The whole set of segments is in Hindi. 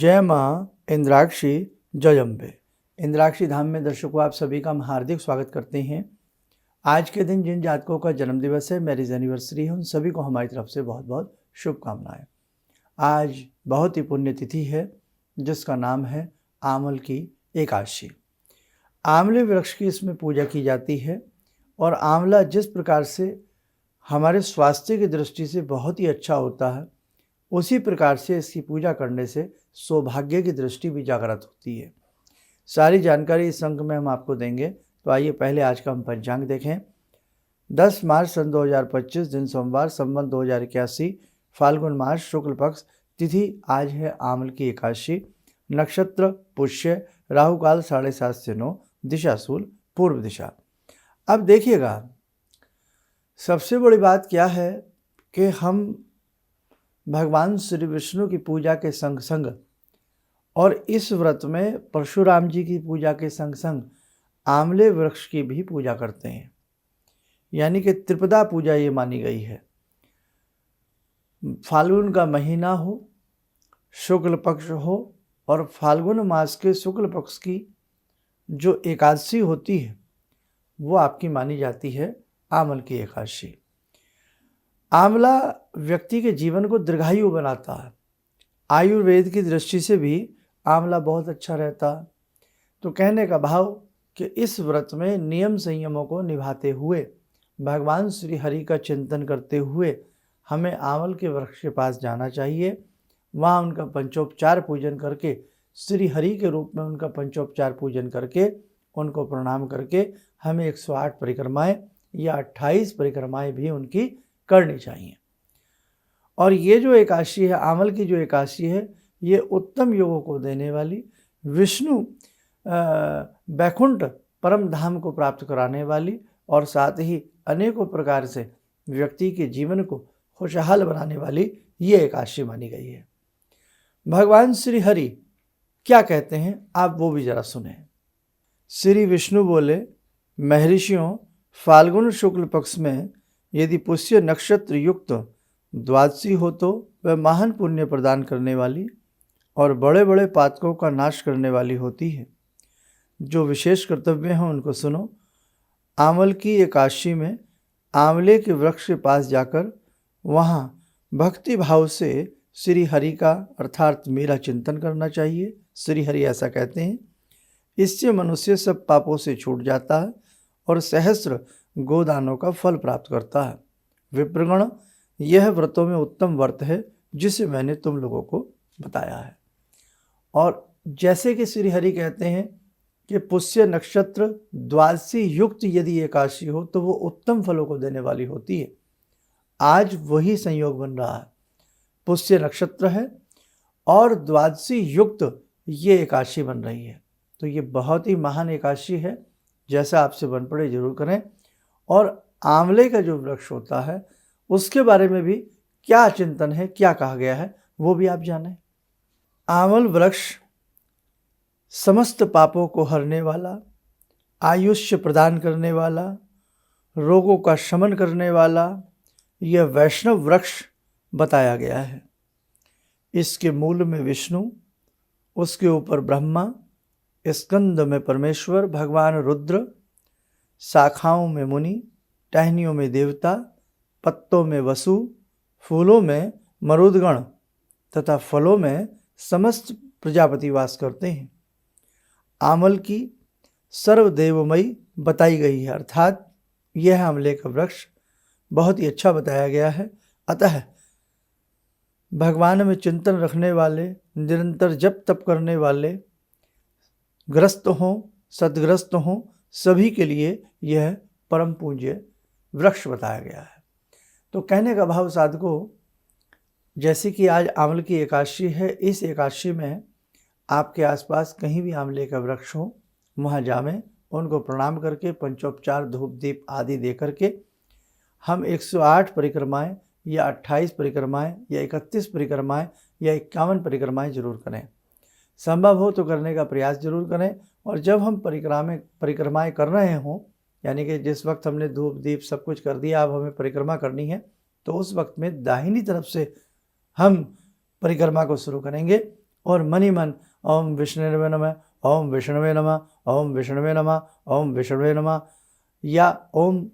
जय माँ इंद्राक्षी जयम्बे। इंद्राक्षी धाम में दर्शकों आप सभी का हम हार्दिक स्वागत करते हैं। आज के दिन जिन जातकों का जन्म दिवस है, मैरिज एनिवर्सरी है, उन सभी को हमारी तरफ से बहुत बहुत शुभकामनाएं। आज बहुत ही पुण्यतिथि है जिसका नाम है आमल की एकादशी। आंवले वृक्ष की इसमें पूजा की जाती है और आंवला जिस प्रकार से हमारे स्वास्थ्य की दृष्टि से बहुत ही अच्छा होता है, उसी प्रकार से इसकी पूजा करने से सौभाग्य की दृष्टि भी जागृत होती है। सारी जानकारी इस अंक में हम आपको देंगे, तो आइए पहले आज का हम पंचांग देखें। 10 मार्च सन 2025 दिन सोमवार, संवत 2081, फाल्गुन मास, शुक्ल पक्ष, तिथि आज है आमल की एकादशी, नक्षत्र पुष्य, राहु काल 7:30 से 9, दिशा शूल पूर्व दिशा। अब देखिएगा, सबसे बड़ी बात क्या है कि हम भगवान श्री विष्णु की पूजा के संग संग और इस व्रत में परशुराम जी की पूजा के संग संग आंवले वृक्ष की भी पूजा करते हैं, यानी कि त्रिपदा पूजा ये मानी गई है। फाल्गुन का महीना हो, शुक्ल पक्ष हो और फाल्गुन मास के शुक्ल पक्ष की जो एकादशी होती है वो आपकी मानी जाती है आमल की एकादशी। आंवला व्यक्ति के जीवन को दीर्घायु बनाता है। आयुर्वेद की दृष्टि से भी आंवला बहुत अच्छा रहता है। तो कहने का भाव कि इस व्रत में नियम संयमों को निभाते हुए, भगवान श्री हरि का चिंतन करते हुए हमें आंवल के वृक्ष के पास जाना चाहिए। वहाँ उनका पंचोपचार पूजन करके, श्री हरि के रूप में उनका पंचोपचार पूजन करके, उनको प्रणाम करके हमें 108 परिक्रमाएँ या 28 परिक्रमाएँ भी उनकी करनी चाहिए। और ये जो एकादशी है, आंवल की जो एकादशी है, ये उत्तम योगों को देने वाली, विष्णु वैकुंठ परम धाम को प्राप्त कराने वाली और साथ ही अनेकों प्रकार से व्यक्ति के जीवन को खुशहाल बनाने वाली ये एकादशी मानी गई है। भगवान श्री हरि क्या कहते हैं आप वो भी जरा सुने। श्री विष्णु बोले, महर्षियों, फाल्गुन शुक्ल पक्ष में यदि पुष्य नक्षत्र युक्त द्वादशी हो तो वह महान पुण्य प्रदान करने वाली और बड़े बड़े पातकों का नाश करने वाली होती है। जो विशेष कर्तव्य हैं उनको सुनो। आंवल की एकादशी में आंवले के वृक्ष के पास जाकर वहाँ भक्ति भाव से श्री हरि का अर्थात मेरा चिंतन करना चाहिए। श्री हरि ऐसा कहते हैं, इससे मनुष्य सब पापों से छूट जाता है और सहस्र गोदानों का फल प्राप्त करता है। विप्रगण, यह व्रतों में उत्तम व्रत है जिसे मैंने तुम लोगों को बताया है। और जैसे कि श्री हरि कहते हैं कि पुष्य नक्षत्र द्वादशी युक्त यदि एकादशी हो तो वो उत्तम फलों को देने वाली होती है। आज वही संयोग बन रहा है, पुष्य नक्षत्र है और द्वादशी युक्त ये एकादशी बन रही है। तो ये बहुत ही महान एकादशी है। जैसा आपसे बन पड़े जरूर करें। और आंवले का जो वृक्ष होता है उसके बारे में भी क्या चिंतन है, क्या कहा गया है, वो भी आप जानें। आंवल वृक्ष समस्त पापों को हरने वाला, आयुष्य प्रदान करने वाला, रोगों का शमन करने वाला यह वैष्णव वृक्ष बताया गया है। इसके मूल में विष्णु, उसके ऊपर ब्रह्मा, स्कंद में परमेश्वर भगवान रुद्र, शाखाओं में मुनि, टहनियों में देवता, पत्तों में वसु, फूलों में मरुदगण तथा फलों में समस्त प्रजापति वास करते हैं। आंवल की सर्वदेवमयी बताई गई है, अर्थात यह आंवले का वृक्ष बहुत ही अच्छा बताया गया है। अतः भगवान में चिंतन रखने वाले, निरंतर जप तप करने वाले, ग्रस्त हों, सदग्रस्त हों, सभी के लिए यह परम पूज्य वृक्ष बताया गया है। तो कहने का भाव साधकों, जैसे कि आज आंवल की एकादशी है, इस एकादशी में आपके आसपास कहीं भी आंवले का वृक्ष हो, वहाँ जावें, उनको प्रणाम करके पंचोपचार धूप दीप आदि दे करके हम 108 परिक्रमाएँ या 28 परिक्रमाएँ या 31 परिक्रमाएँ या 51 परिक्रमाएँ जरूर करें। संभव हो तो करने का प्रयास जरूर करें। और जब हम परिक्रमाएँ कर रहे हों, यानी कि जिस वक्त हमने धूप दीप सब कुछ कर दिया, अब हमें परिक्रमा करनी है, तो उस वक्त में दाहिनी तरफ से हम परिक्रमा को शुरू करेंगे और मनि मन ओम विष्णुवे नमः, ओम विष्णुवे नमः, ओम विष्णुवे नमः, ओम विष्णुवे नमः, या ओम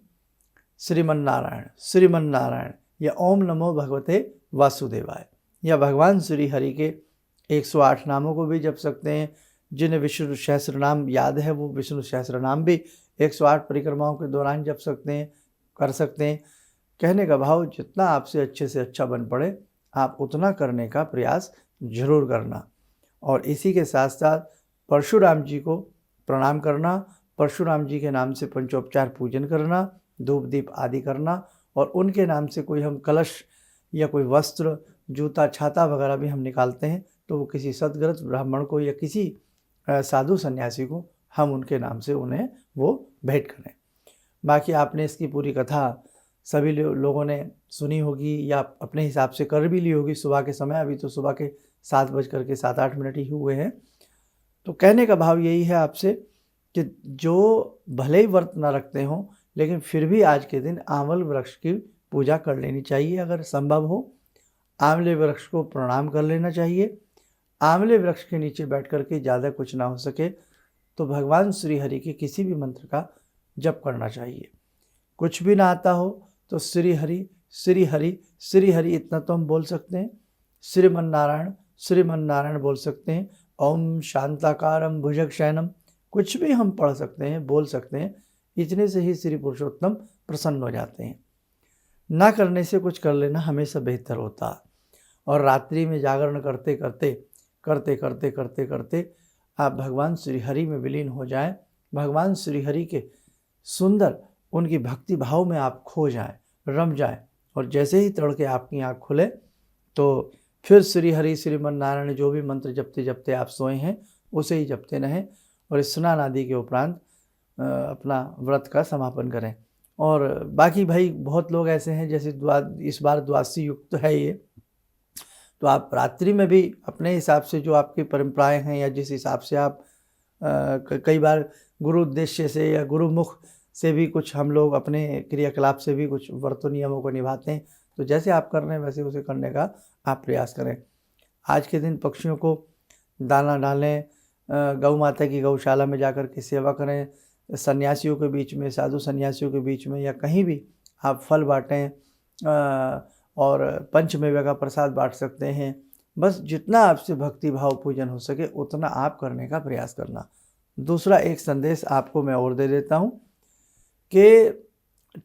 श्रीमन नारायण, या ओम नमो भगवते वासुदेवाय, या भगवान श्री हरि के 108 नामों को भी जप सकते हैं। जिन्हें विष्णु सहस्त्र नाम याद है वो विष्णु सहस्त्र नाम भी 108 परिक्रमाओं के दौरान जप सकते हैं, कर सकते हैं। कहने का भाव जितना आपसे अच्छे से अच्छा बन पड़े आप उतना करने का प्रयास जरूर करना। और इसी के साथ साथ परशुराम जी को प्रणाम करना, परशुराम जी के नाम से पंचोपचार पूजन करना, धूप दीप आदि करना, और उनके नाम से कोई हम कलश या कोई वस्त्र, जूता, छाता वगैरह भी हम निकालते हैं तो वो किसी सदग्रस्त ब्राह्मण को या किसी साधु सन्यासी को हम उनके नाम से उन्हें वो भेंट करें। बाकी आपने इसकी पूरी कथा सभी लोगों ने सुनी होगी या अपने हिसाब से कर भी ली होगी सुबह के समय। अभी तो सुबह के 7:07-8 ही हुए हैं। तो कहने का भाव यही है आपसे कि जो भले ही व्रत ना रखते हों लेकिन फिर भी आज के दिन आंवल वृक्ष की पूजा कर लेनी चाहिए। अगर संभव हो आंवले वृक्ष को प्रणाम कर लेना चाहिए। आंवले वृक्ष के नीचे बैठ कर के ज़्यादा कुछ ना हो सके तो भगवान श्री हरि के किसी भी मंत्र का जप करना चाहिए। कुछ भी ना आता हो तो श्री हरि श्री हरि श्री हरि इतना तो हम बोल सकते हैं। श्रीमन नारायण बोल सकते हैं। ओम शांताकारम भुजग शयनम, कुछ भी हम पढ़ सकते हैं, बोल सकते हैं। इतने से ही श्री पुरुषोत्तम प्रसन्न हो जाते हैं। ना करने से कुछ कर लेना हमेशा बेहतर होता। और रात्रि में जागरण करते करते आप भगवान श्री हरि में विलीन हो जाएं। भगवान श्री हरि के सुंदर उनकी भक्ति भाव में आप खो जाएं, रम जाएं। और जैसे ही तड़के आपकी आँख खुले तो फिर श्री हरि श्रीमन नारायण जो भी मंत्र जपते जपते आप सोए हैं उसे ही जपते रहें और स्नान आदि के उपरांत अपना व्रत का समापन करें। और बाकी भाई बहुत लोग ऐसे हैं जैसे इस बार द्वादशी युक्त है ये, तो आप रात्रि में भी अपने हिसाब से जो आपकी परंपराएं हैं या जिस हिसाब से आप कई बार गुरु उद्देश्य से या गुरुमुख से भी कुछ हम लोग अपने क्रियाकलाप से भी कुछ व्रत नियमों को निभाते हैं। तो जैसे आप कर रहे हैं वैसे उसे करने का आप प्रयास करें। आज के दिन पक्षियों को दाना डालें, गौ माता की गौशाला में जाकर के सेवा करें, सन्यासियों के बीच में, साधु सन्यासियों के बीच में या कहीं भी आप फल बाँटें और पंचमेवा का प्रसाद बांट सकते हैं। बस जितना आपसे भक्ति भाव पूजन हो सके उतना आप करने का प्रयास करना। दूसरा एक संदेश आपको मैं और दे देता हूँ कि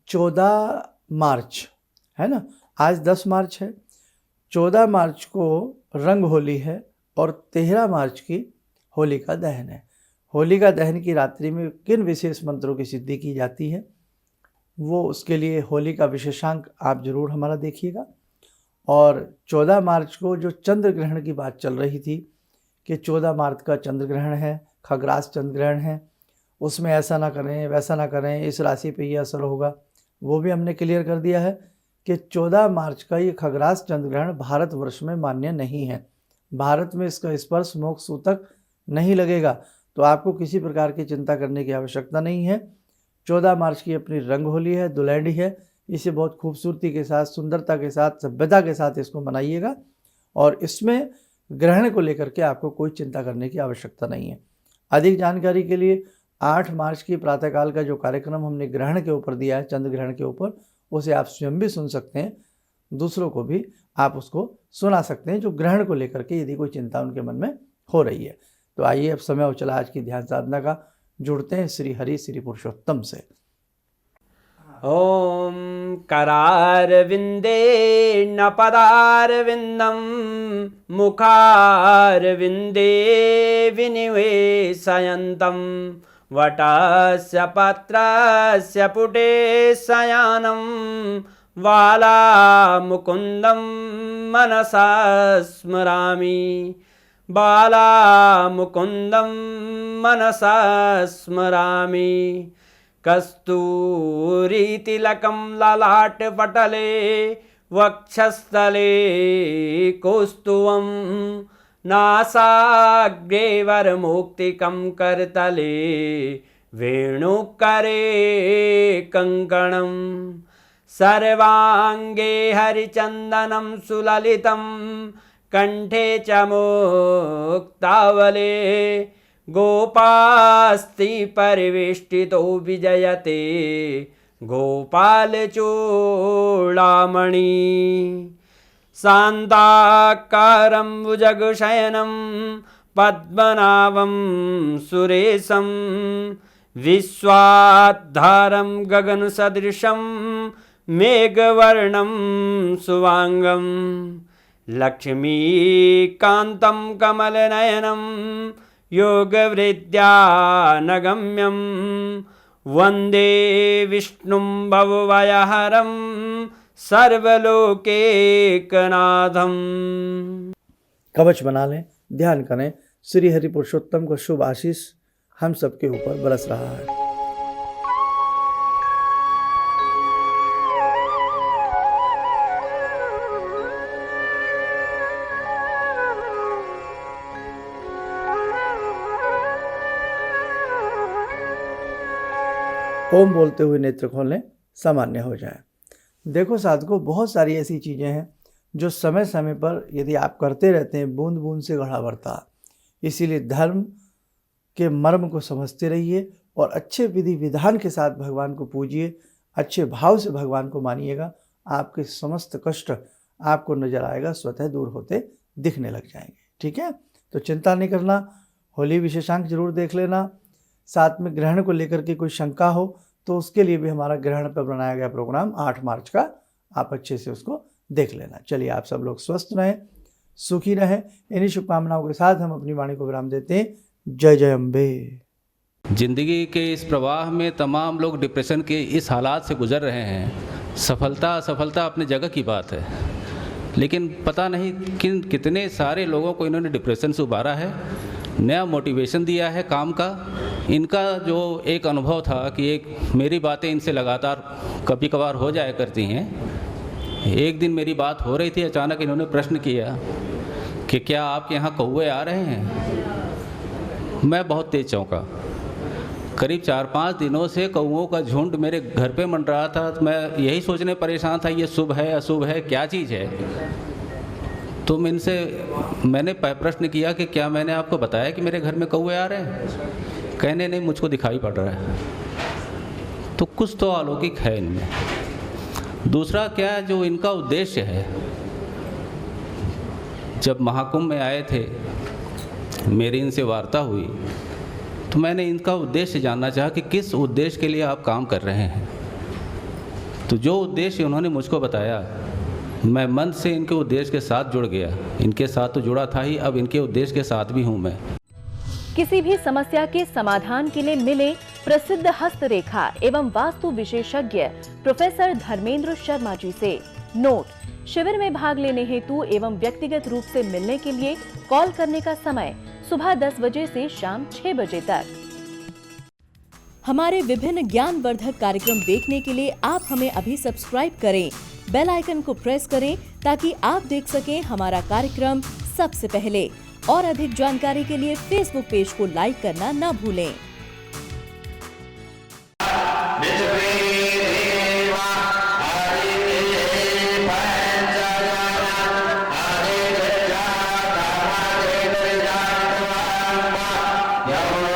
14 मार्च है ना, आज 10 मार्च है, 14 मार्च को रंग होली है और 13 मार्च की होलिका दहन है। होलिका दहन की रात्रि में किन विशेष मंत्रों की सिद्धि की जाती है वो उसके लिए होली का विशेषांक आप जरूर हमारा देखिएगा। और 14 मार्च को जो चंद्र ग्रहण की बात चल रही थी कि 14 मार्च का चंद्र ग्रहण है, खग्रास चंद्र ग्रहण है, उसमें ऐसा ना करें वैसा ना करें, इस राशि पे ये असर होगा, वो भी हमने क्लियर कर दिया है कि 14 मार्च का ये खग्रास चंद्र ग्रहण भारतवर्ष में मान्य नहीं है। भारत में इसका स्पर्श मोक्ष सूतक नहीं लगेगा, तो आपको किसी प्रकार की चिंता करने की आवश्यकता नहीं है। 14 मार्च की अपनी रंग होली है, दुलहड़ी है, इसे बहुत खूबसूरती के साथ, सुंदरता के साथ, सभ्यता के साथ इसको मनाइएगा। और इसमें ग्रहण को लेकर के आपको कोई चिंता करने की आवश्यकता नहीं है। अधिक जानकारी के लिए 8 मार्च की प्रातःकाल का जो कार्यक्रम हमने ग्रहण के ऊपर दिया है, चंद्र ग्रहण के ऊपर, उसे आप स्वयं भी सुन सकते हैं, दूसरों को भी आप उसको सुना सकते हैं जो ग्रहण को लेकर के यदि कोई चिंता उनके मन में हो रही है। तो आइए अब समय हो चला आज की ध्यान साधना का, जुड़ते हैं श्री हरि श्री पुरुषोत्तम से। ओम करारविंदे न पदारविंदम मुखारविंदे विनिवेशयन्तम वटस्य पत्रस्य पुटे शयानं बालामुकुन्दं मनसा स्मरामि, बालामुकुन्दं मनसा स्मरामि। कस्तूरीतिलकं ललाटपटले वक्षस्थले कौस्तुभं नासाग्रे वरमुक्तिकं करतले वेणुकरे कङ्कणं सर्वाङ्गे हरिचन्दनं सुललितं कंठे च मुक्तावले गोपास्ति परिवेष्टितो विजयते गोपालचूडामणि शान्ताकारं भुजगशयनं पद्मनाभं सुरेशं विश्वाधारं गगनसदृशं मेघवर्णं शुभांगं लक्ष्मीकान्तं कमलनयनं योगवृद्ध्यानगम्यं वन्दे विष्णुं भवभयहरं सर्वलोकैकनाथम्। कवच बना लें, ध्यान करें, श्री हरि पुरुषोत्तम का शुभ आशीष हम सबके ऊपर बरस रहा है। ओम बोलते हुए नेत्र खोलें, सामान्य हो जाए। देखो साधकों, बहुत सारी ऐसी चीज़ें हैं जो समय समय पर यदि आप करते रहते हैं, बूंद बूंद से घड़ा भरता। इसीलिए धर्म के मर्म को समझते रहिए और अच्छे विधि विधान के साथ भगवान को पूजिए, अच्छे भाव से भगवान को मानिएगा। आपके समस्त कष्ट आपको नजर आएगा, स्वतः दूर होते दिखने लग जाएंगे। ठीक है, तो चिंता नहीं करना। होली विशेषांक जरूर देख लेना। साथ में ग्रहण को लेकर के कोई शंका हो तो उसके लिए भी हमारा ग्रहण पर बनाया गया प्रोग्राम 8 मार्च का, आप अच्छे से उसको देख लेना। चलिए, आप सब लोग स्वस्थ रहें, सुखी रहें। इन्हीं शुभकामनाओं के साथ हम अपनी वाणी को विराम देते हैं। जय जय अम्बे। जिंदगी के इस प्रवाह में तमाम लोग डिप्रेशन के इस हालात से गुजर रहे हैं। सफलता असफलता अपनी जगह की बात है, लेकिन पता नहीं कितने सारे लोगों को इन्होंने डिप्रेशन से उबारा है, नया मोटिवेशन दिया है काम का। इनका जो एक अनुभव था कि एक मेरी बातें इनसे लगातार कभी कभार हो जाया करती हैं। एक दिन मेरी बात हो रही थी, अचानक इन्होंने प्रश्न किया कि क्या आपके यहाँ कौवे आ रहे हैं। मैं बहुत तेज चौंका। करीब 4-5 दिनों से कौवों का झुंड मेरे घर पे मंडरा था। तो मैं यही सोचने परेशान था, ये शुभ है अशुभ है, क्या चीज़ है। तो मैंने प्रश्न किया कि क्या मैंने आपको बताया कि मेरे घर में कौवे आ रहे हैं। कहने नहीं, मुझको दिखाई पड़ रहा है। तो कुछ तो अलौकिक है इनमें। दूसरा क्या, जो इनका उद्देश्य है, जब महाकुंभ में आए थे, मेरी इनसे वार्ता हुई तो मैंने इनका उद्देश्य जानना चाहा कि किस उद्देश्य के लिए आप काम कर रहे हैं। तो जो उद्देश्य उन्होंने मुझको बताया, मैं मन से इनके उद्देश्य के साथ जुड़ गया। इनके साथ तो जुड़ा था ही, अब इनके उद्देश्य के साथ भी हूँ मैं। किसी भी समस्या के समाधान के लिए मिले प्रसिद्ध हस्तरेखा एवं वास्तु विशेषज्ञ प्रोफेसर धर्मेंद्र शर्मा जी से। नोट: शिविर में भाग लेने हेतु एवं व्यक्तिगत रूप से मिलने के लिए कॉल करने का समय सुबह 10 बजे से शाम 6 बजे तक। हमारे विभिन्न ज्ञानवर्धक कार्यक्रम देखने के लिए आप हमें अभी सब्सक्राइब करें, बेल आइकन को प्रेस करें ताकि आप देख सकें हमारा कार्यक्रम सबसे पहले। और अधिक जानकारी के लिए फेसबुक पेज को लाइक करना न भूलें। Yeah.